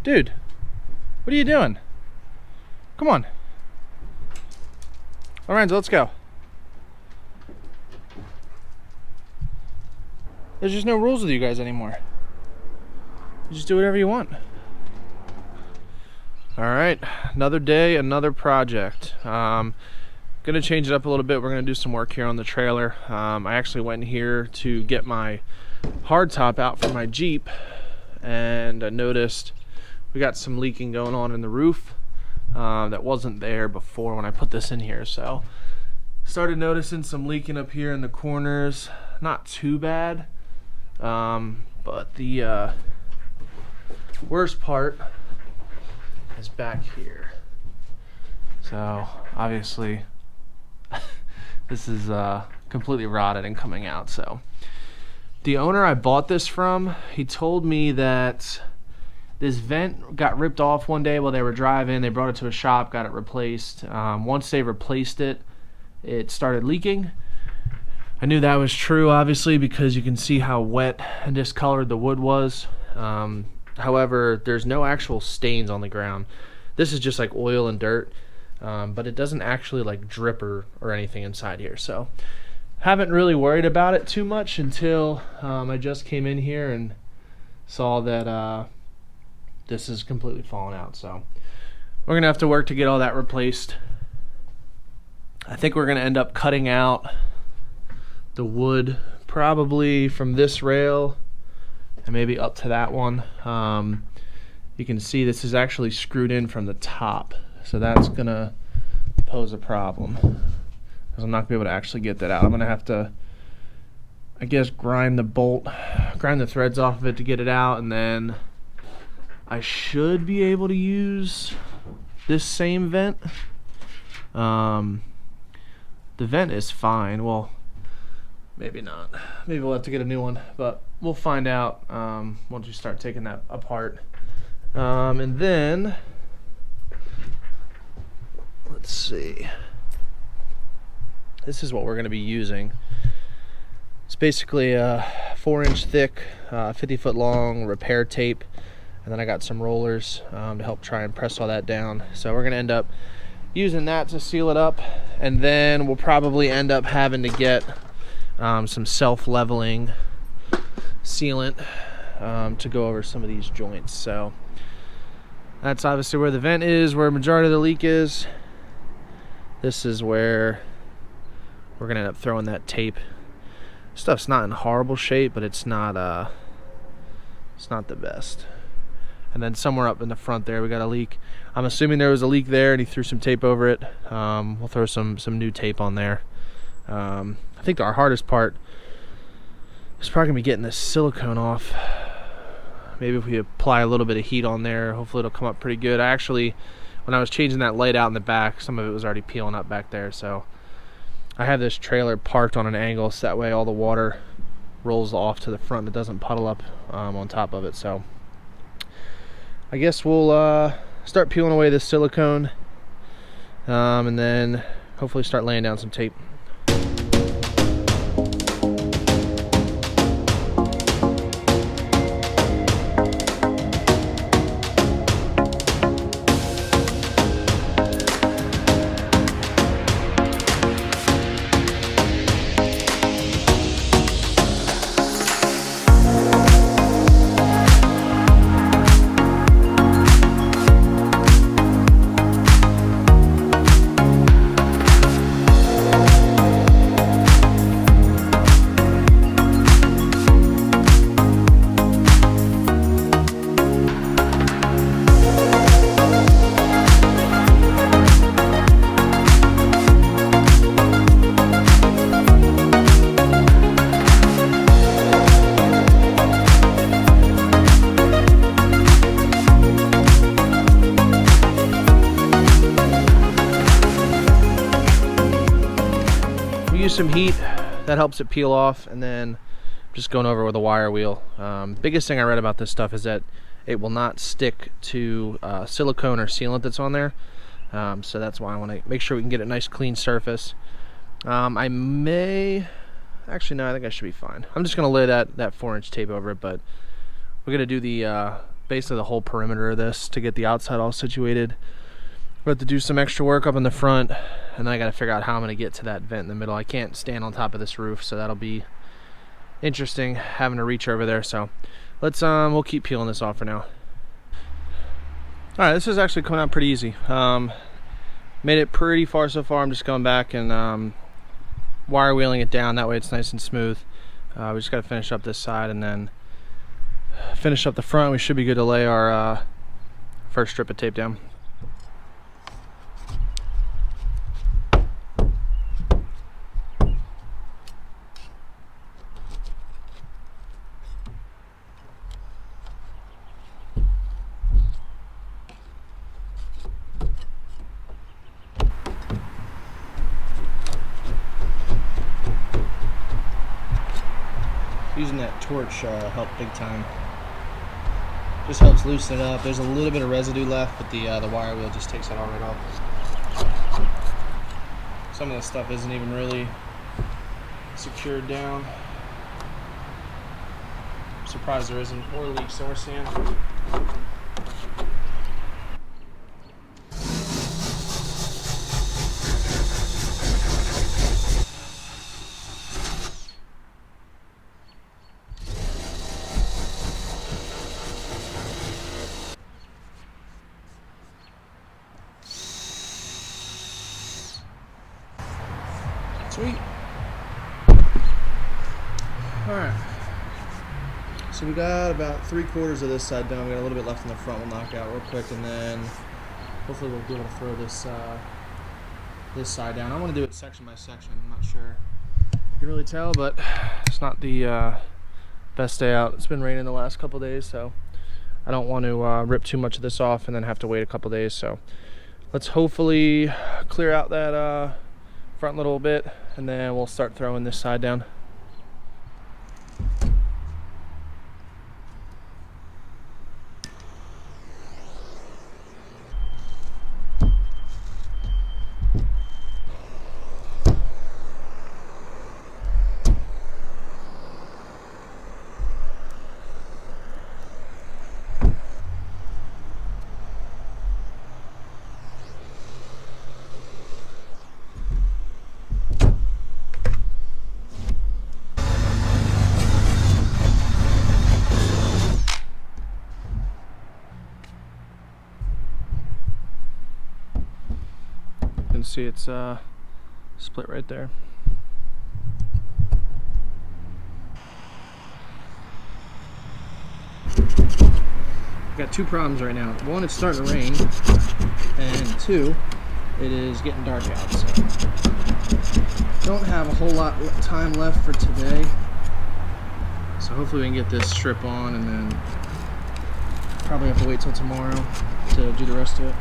Dude, what are you doing? Come on. Lorenzo, let's go. There's just no rules with you guys anymore. You just do whatever you want. Alright, another day, another project. Gonna change it up a little bit. We're gonna do some work here on the trailer. I actually went in here to get my hardtop out for my Jeep, and I noticed we got some leaking going on in the roof that wasn't there before when I put this in here. So started noticing some leaking up here in the corners. Not too bad, but the worst part is back here. So obviously this is completely rotted and coming out. So the owner I bought this from, he told me that this vent got ripped off one day while they were driving. They brought it to a shop, got it replaced. Once they replaced it, it started leaking. I knew that was true, obviously, because you can see how wet and discolored the wood was. However, there's no actual stains on the ground. This is just like oil and dirt, but it doesn't actually like drip or anything inside here. So haven't really worried about it too much until I just came in here and saw that this is completely fallen out. So we're gonna have to work to get all that replaced. I think we're gonna end up cutting out the wood probably from this rail and maybe up to that one. You can see this is actually screwed in from the top, so that's gonna pose a problem because I'm not gonna be able to actually get that out. I'm gonna have to, I guess, grind the threads off of it to get it out, and then I should be able to use this same vent. The vent is fine. Well, maybe not. Maybe we'll have to get a new one, but we'll find out once we start taking that apart. And then, let's see. This is what we're going to be using. It's basically a 4-inch thick, 50-foot long repair tape. And then I got some rollers to help try and press all that down. So we're going to end up using that to seal it up. And then we'll probably end up having to get some self-leveling sealant to go over some of these joints. So that's obviously where the vent is, where a majority of the leak is. This is where we're gonna end up throwing that tape. Stuff's not in horrible shape, but it's not the best. And then somewhere up in the front there we got a leak. I'm assuming there was a leak there and he threw some tape over it. We'll throw some new tape on there. I think our hardest part is probably gonna be getting this silicone off. Maybe if we apply a little bit of heat on there, hopefully it'll come up pretty good. I actually, when I was changing that light out in the back, some of it was already peeling up back there. So I have this trailer parked on an angle so that way all the water rolls off to the front. It doesn't puddle up on top of it. So I guess we'll start peeling away this silicone and then hopefully start laying down some tape. Use some heat, that helps it peel off, and then just going over with a wire wheel. Biggest thing I read about this stuff is that it will not stick to silicone or sealant that's on there, so that's why I want to make sure we can get a nice clean surface. I may actually, no, I think I should be fine. I'm just gonna lay that 4-inch tape over it, but we're gonna do the basically the whole perimeter of this to get the outside all situated. We have to do some extra work up in the front, and then I got to figure out how I'm going to get to that vent in the middle. I can't stand on top of this roof, so that'll be interesting having to reach over there. So let's we'll keep peeling this off for now. All right, this is actually coming out pretty easy. Made it pretty far so far. I'm just going back and wire wheeling it down, that way it's nice and smooth. We just got to finish up this side and then finish up the front. We should be good to lay our first strip of tape down. Using that torch helped big time. Just helps loosen it up. There's a little bit of residue left, but the wire wheel just takes that all right off. Some of the stuff isn't even really secured down. I'm surprised there isn't more leaks than we're seeing. Sweet. Alright. So we got about 3/4 of this side done. We got a little bit left in the front. We'll knock out real quick, and then hopefully we'll be able to throw this this side down. I want to do it section by section. I'm not sure you can really tell, but it's not the best day out. It's been raining the last couple days, so I don't want to rip too much of this off and then have to wait a couple days. So let's hopefully clear out that front little bit, and then we'll start throwing this side down. You can see it's split right there. Got two problems right now. One, it's starting to rain, and two, it is getting dark out. So don't have a whole lot of time left for today. So hopefully we can get this strip on, and then probably have to wait till tomorrow to do the rest of it.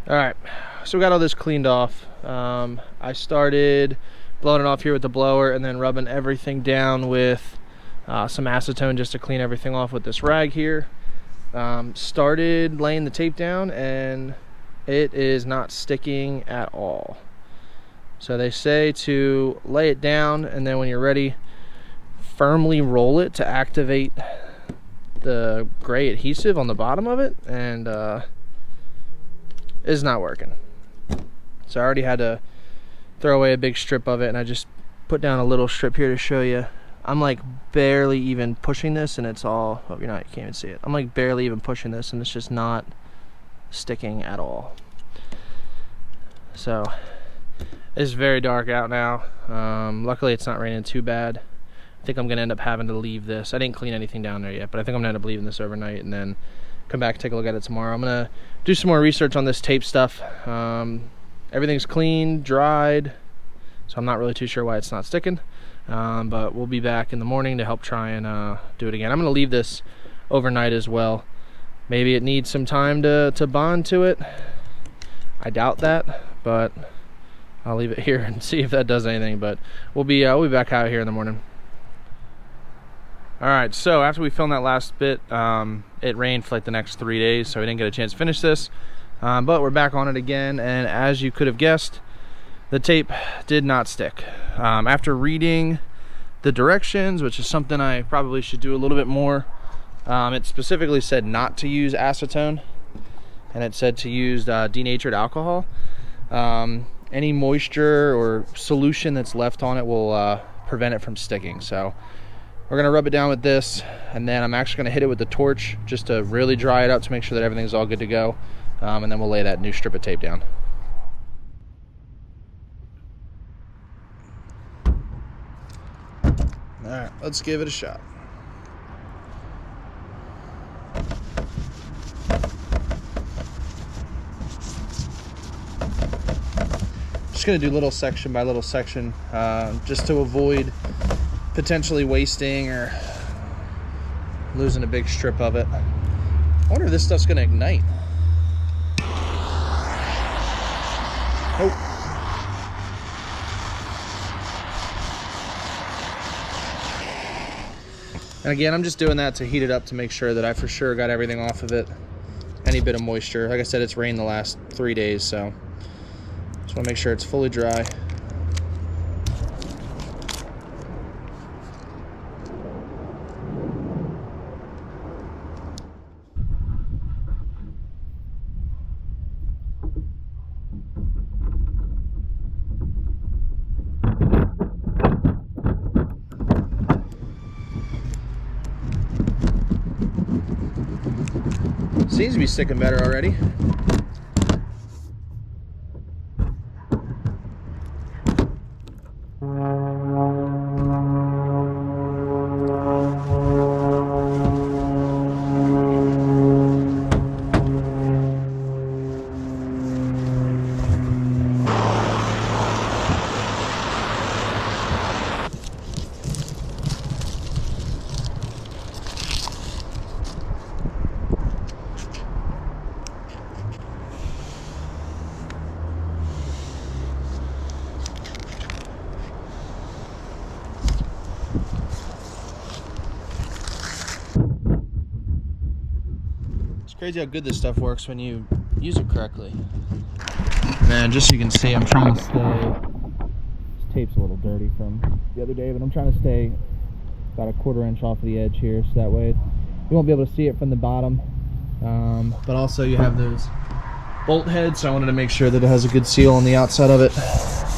Alright, so we got all this cleaned off. I started blowing it off here with the blower and then rubbing everything down with some acetone just to clean everything off with this rag here. Started laying the tape down, and it is not sticking at all. So they say to lay it down, and then when you're ready, firmly roll it to activate the gray adhesive on the bottom of it, and it's not working. So I already had to throw away a big strip of it, and I just put down a little strip here to show you. I'm like barely even pushing this, and it's all, oh, you can't even see it. I'm like barely even pushing this, and it's just not sticking at all. So it's very dark out now. Luckily it's not raining too bad. I think I'm gonna end up having to leave this. I didn't clean anything down there yet, but I think I'm gonna end up leaving this overnight and then come back and take a look at it tomorrow. I'm gonna do some more research on this tape stuff. Everything's clean, dried, so I'm not really too sure why it's not sticking. But we'll be back in the morning to help try and do it again. I'm gonna leave this overnight as well. Maybe it needs some time to bond to it. I doubt that, but I'll leave it here and see if that does anything. But we'll be back out here in the morning. Alright, so after we filmed that last bit, it rained for like the next 3 days, so we didn't get a chance to finish this. But we're back on it again, and as you could have guessed, the tape did not stick. After reading the directions, which is something I probably should do a little bit more. It specifically said not to use acetone, and it said to use denatured alcohol. Any moisture or solution that's left on it will prevent it from sticking. So we're gonna rub it down with this, and then I'm actually gonna hit it with the torch just to really dry it up to make sure that everything's all good to go. And then we'll lay that new strip of tape down. All right, let's give it a shot. Just gonna do little section by little section, just to avoid potentially wasting or losing a big strip of it. I wonder if this stuff's gonna ignite. Oh. And again, I'm just doing that to heat it up to make sure that I for sure got everything off of it. Any bit of moisture. Like I said, it's rained the last 3 days, so just want to make sure it's fully dry. Seems to be sticking better already. Crazy how good this stuff works when you use it correctly. Man, just so you can see, I'm trying to stay, this tape's a little dirty from the other day, but I'm trying to stay about a 1/4 inch off of the edge here, so that way you won't be able to see it from the bottom. But also you have those bolt heads, so I wanted to make sure that it has a good seal on the outside of it.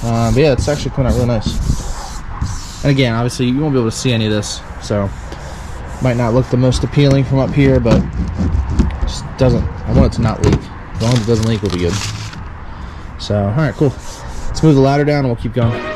But yeah, it's actually coming out really nice. And again, obviously you won't be able to see any of this, so might not look the most appealing from up here, but I want it to not leak. As long as it doesn't leak, we'll be good. So, all right, cool. Let's move the ladder down and we'll keep going.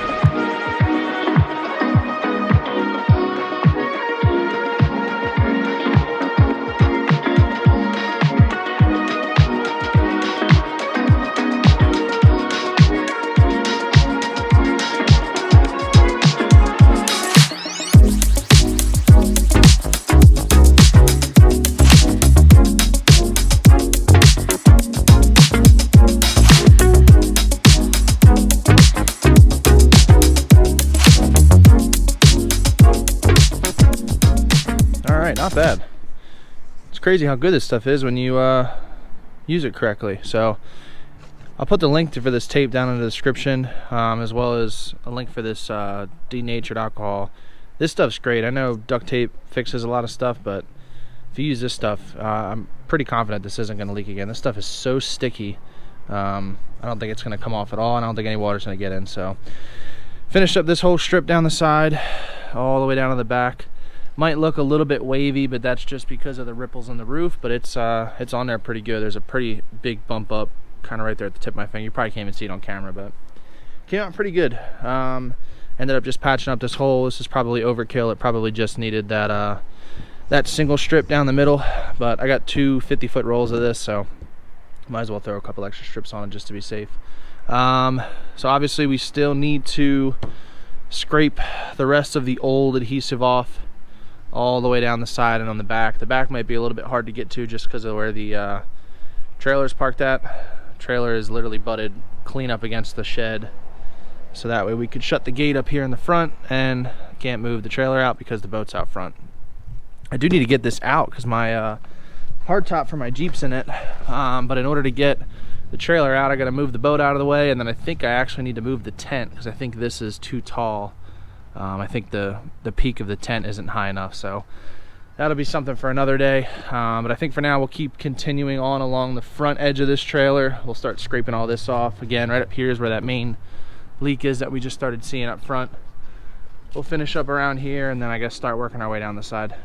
Not bad. It's crazy how good this stuff is when you use it correctly. So I'll put the link for this tape down in the description, as well as a link for this denatured alcohol. This stuff's great. I know duct tape fixes a lot of stuff, but if you use this stuff, I'm pretty confident this isn't going to leak again. This stuff is so sticky. I don't think it's going to come off at all, and I don't think any water's going to get in. So finished up this whole strip down the side, all the way down to the back. Might look a little bit wavy, but that's just because of the ripples on the roof, but it's on there pretty good. There's a pretty big bump up kind of right there at the tip of my finger. You probably can't even see it on camera, but came out pretty good. Ended up just patching up this hole. This is probably overkill. It probably just needed that that single strip down the middle, but I got 2 50-foot rolls of this, so might as well throw a couple extra strips on it just to be safe. So obviously we still need to scrape the rest of the old adhesive off all the way down the side and on the back. The back might be a little bit hard to get to just because of where the trailer's parked at. Trailer is literally butted clean up against the shed, so that way we could shut the gate up here in the front and can't move the trailer out because the boat's out front. I do need to get this out because my hardtop for my Jeep's in it, but in order to get the trailer out, I got to move the boat out of the way, and then I think I actually need to move the tent because I think this is too tall I think the peak of the tent isn't high enough, so that'll be something for another day. But I think for now we'll keep continuing on along the front edge of this trailer. We'll start scraping all this off. Again, right up here is where that main leak is that we just started seeing up front. We'll finish up around here and then I guess start working our way down the side.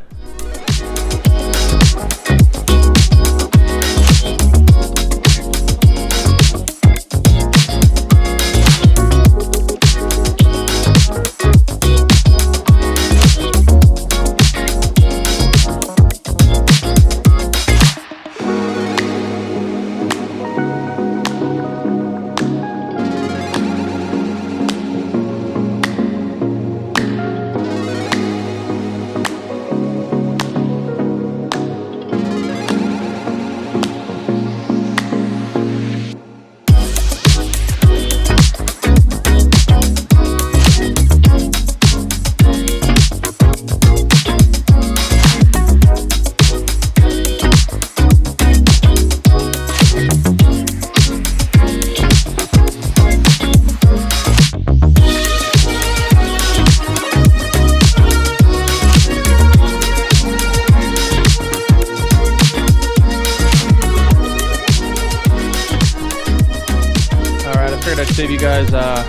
I'd save you guys about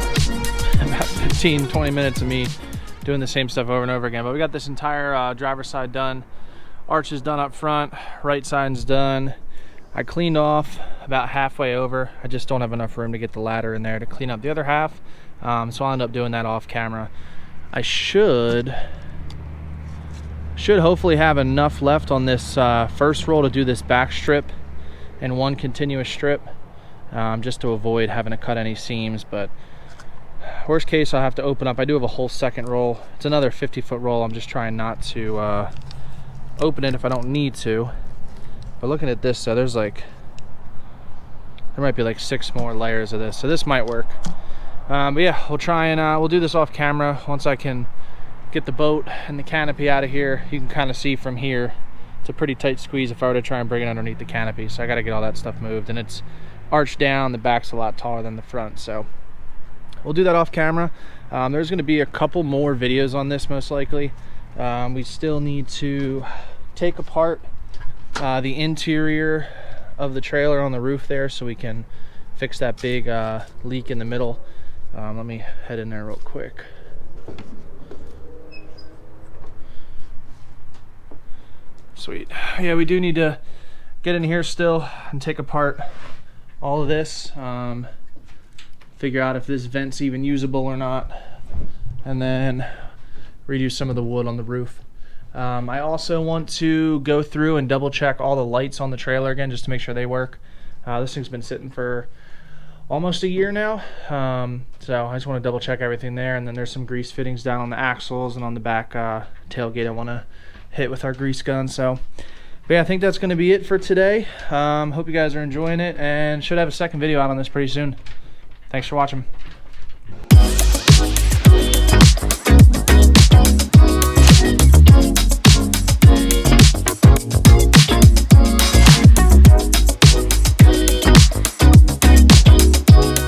15-20 minutes of me doing the same stuff over and over again. But we got this entire driver's side done. Arch is done up front, right side's done. I cleaned off about halfway over. I just don't have enough room to get the ladder in there to clean up the other half, so I'll end up doing that off camera. I should hopefully have enough left on this first roll to do this back strip and one continuous strip, just to avoid having to cut any seams. But worst case, I'll have to open up. I do have a whole second roll. It's another 50-foot roll. I'm just trying not to open it if I don't need to. But looking at this, there might be like 6 more layers of this, so this might work. But yeah, we'll try and we'll do this off camera once I can get the boat and the canopy out of here. You can kind of see from here it's a pretty tight squeeze if I were to try and bring it underneath the canopy, so I got to get all that stuff moved. And it's arched down, the back's a lot taller than the front, so we'll do that off camera. There's going to be a couple more videos on this most likely. We still need to take apart the interior of the trailer on the roof there so we can fix that big leak in the middle. Let me head in there real quick. Sweet. Yeah, we do need to get in here still and take apart all of this, figure out if this vent's even usable or not, and then redo some of the wood on the roof. I also want to go through and double check all the lights on the trailer again, just to make sure they work. This thing's been sitting for almost a year now, so I just want to double check everything there. And then there's some grease fittings down on the axles and on the back tailgate I want to hit with our grease gun. So but yeah, I think that's going to be it for today. Hope you guys are enjoying it, and should have a second video out on this pretty soon. Thanks for watching.